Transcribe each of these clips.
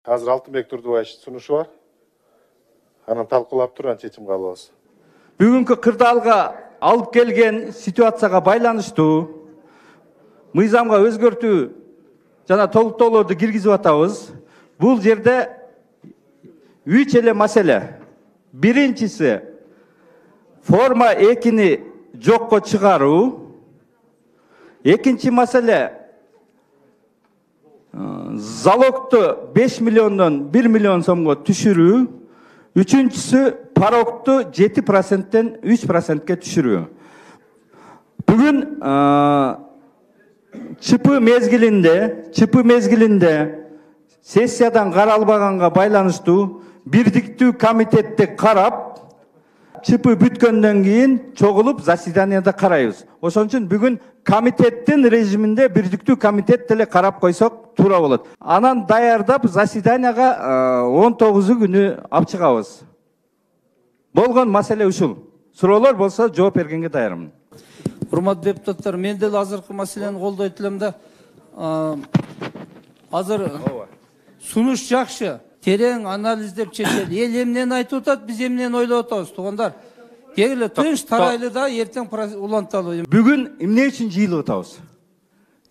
Азыр Алтынбек Турдубаевич сунушу бар. Анан талкуулап турган чечим кабыл алабыз. Бүгүнкү кырдаалга алып келген ситуацияга байланыштуу мыйзамга өзгөртүү жана толуктоолорду киргизип атабыз. Бул жерде 3 эле маселе. Биринчиси форма 2-ни жокко чыгаруу. Экинчи маселе залогту 5 миллиондон 1 миллион сомго түшүрүү. Üçüncüsü paroktu 7%'ten 3%'e düşürüyor. Bugün çıpı mezgilinde sessiyadan karalbağanға байланыштуу бирдиктүү комитетте карап çıpı бүткөндөн кийин чогулуп заседанияда карайбыз. Ошон үчүн бүгүн комитеттин режиминде бирдиктүү комитет деле карап койсок туура болот. Анан даярдап заседанияга 19 күнү алып чыгабыз. Болгон маселе ушул. Суроолор болсо жооп бергенге даярмын. Урматтуу депутаттар, мен деле азыркы маселени колдойт элем да. Азыр сунуш жакшы. Терең анализдеп чечет. Эл эмнени айтып атат, биз эмнени ойлоп атабыз, туугандар. Дегеле тынч тарайлы да эртең уланталы. Бүгүн эмне үчүн жыйылып атабыз?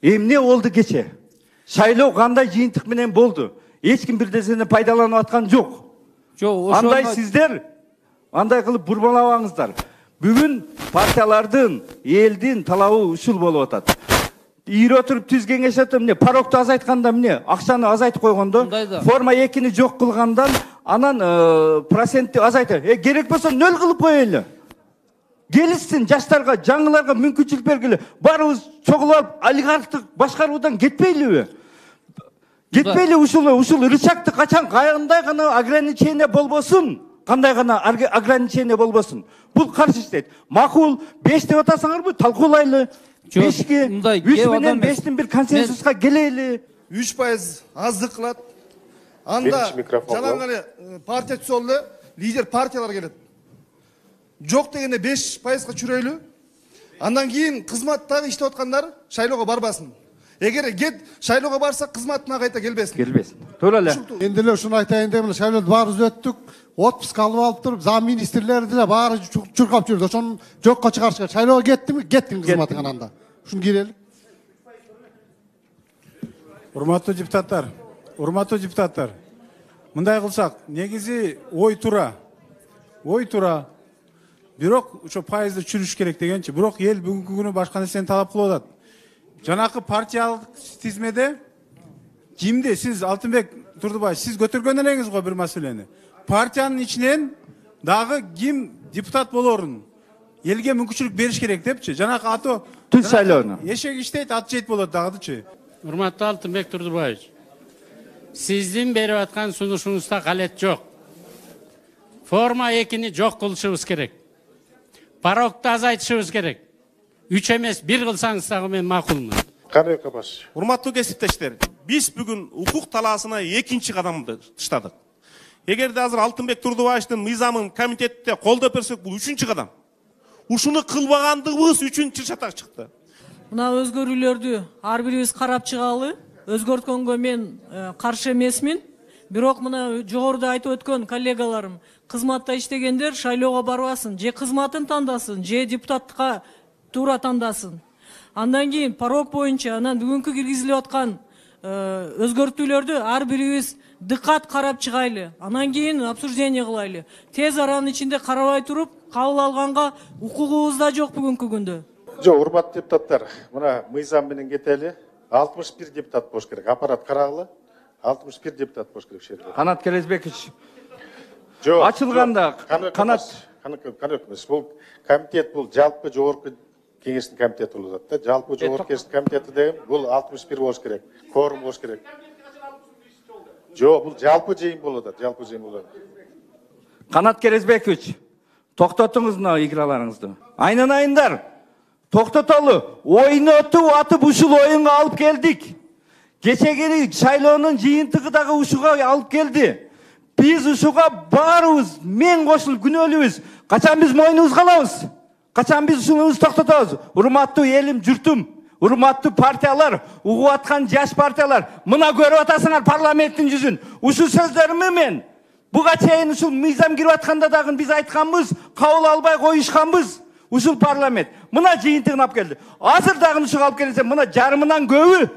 Эмне болду кече? Шайлоо кандай жыйынтык менен болду? Эч ким бир нерсени пайдаланып аткан жок. Жок, андай сиздер андай кылып бурмалабаңыздар. Бүгүн партиялардын, элдин талабы ушул болуп атат. Ийре отуруп түз кеңеш өтөм, эмне парокту азайтканда эмне акчаны азайтып койгондо, форма 2-ни жок кылгандан анан процентти азайтып, керек болсо 0 кылып коелу. Келишсин жаштарга, жаңыларга мүмкүнчүлүк бергиле. Барыбыз чогулуп олигархтык башкаруудан кетпейлиби? Кетпейли ушул рычагты качан кандай гана ограничение болбосун, кандай гана ограничение болбосун. Бул каршы иштейт. Макул 5 деп атасаңарбы, талкуулайлы. 5-ке 3 менен 5тин бир консенсуска келели. 3% аздык кылат. Анда жанагы партия түзөлдү, лидер партиялар келет. Жок дегенде 5%га чүрөйлү. Андан кийин кызматтагы иштеп аткандар шайлоого барбасын. Эгер кет шайлоого барса кызматына кайта келбесин. Келбесин. Туура эле. Эми эле ушуну айтайын деп эле шайлоодо баарыбыз өттүк. Отпуск алып туруп, зам министрлери деле баары чуркап жүрдү. Ошону жокко чыгарышка. Шайлоого кеттиңби? Кеттиң кызматыңан анда. Ушуну кирели. Урматтуу депутаттар. Мындай кылсак, негизи ой туура. Бирок ошо пайызды чүрүш керек дегенчи. Бирок эл бүгүнкү күнү башка нерсени талап кылып атат. Жанакы партиялык тизмеде кимди сиз Алтынбек Турдубаевич сиз көтөргөн элеңиз го бир маселени. Партиянын ичинен дагы ким депутат болорун элге мүмкүнчүлүк бериш керек депчи. Жанакы ато түз шайлоону. Эшек иштейт, ат жейт болот дагычы. Урматтуу Алтынбек Турдубаевич, сиздин берип аткан сунушуңузда калет жок. Форма 2-ни жок кылышыбыз керек. Парокту азайтышыбыз керек. 3 эмес 1 кылсаңыз дагы мен макулмун. Кандай капаш? Урматтуу кесиптештер, биз бүгүн укук талаасына 2-чи кадамды таштадык. Эгерде азыр Алтынбек Турдубаевичтин мыйзамын комитетте колдоп берсек, бул 3-чү кадам. Ушуну кылбагандыгыбыз үчүн чырчатак чыкты. Мына өзгөрүүлөрдү ар бирибиз карап чыгалы. Өзгөрткөнгө мен каршы эмесмин. Бирок мына жогоруда айтып өткөн коллегаларым, кызматта иштегендер шайлоого барбасын, же кызматын тандасын, же депутаттыкка туура тандасын. Андан кийин парок боюнча анан бүгүнкү киргизилип аткан өзгөртүүлөрдү ар бирибиз дыккат карап чыгайлы. Анан кийин обсуждение кылайлы. Тез аранын ичинде карабай туруп кабыл алганга укугубуз да жок бүгүнкү күндө. Жок, урматтуу депутаттар, мына мыйзам менен кетели. 61 депутат болуш керек. Аппарат карагыла. 61 депутат болуш керек шерде. Канат Келесбекович. Жок. Ачылганда Канат бул комитет бул жалпы жогорку кеңештин комитети болуп атат да. Жалпы жогорку кеңештин комитети деген бул 61 болуш керек. Кворум болуш керек. Жок, бул жалпы жыйын болуп атат, жалпы жыйын болуп атат. Канат Келесбекович, токтотуңуз мына играларыңызды. Айнанайындар. Токтотолу. Ойнотуп атып ушул оюнга алып келдик. Кечеги шайлоонун жыйынтыгы дагы ушуга алып келди. Биз ушуга баарыбыз мен кошулуп күнөөлүбүз. Качан биз мойнубузга алабыз? Качан биз ушунубузду токтотобуз? Урматтуу элим, журтум, Урматтуу партиялар, угуп аткан жаш партиялар, мына көрүп атасыңар парламенттин жүзүн. Ушул сөздөрүм мен буга чейин ушул мыйзам кирип атканда дагы биз айтканбыз, кабыл албай коюшканбыз. Ушул парламент мына жыйынтыгын алып келди. Азыр дагы ушуга алып келсе, мына жарымынан көбү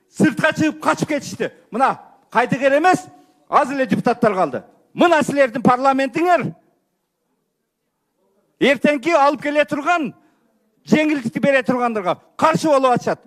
сыртка чыгып качып кетишти. Мына кайтыгер эмес, аз эле депутаттар калды. Мына силердин парламентиңер эртеңки алып келе турган жеңилдикти бере тургандарга каршы болуп атышат.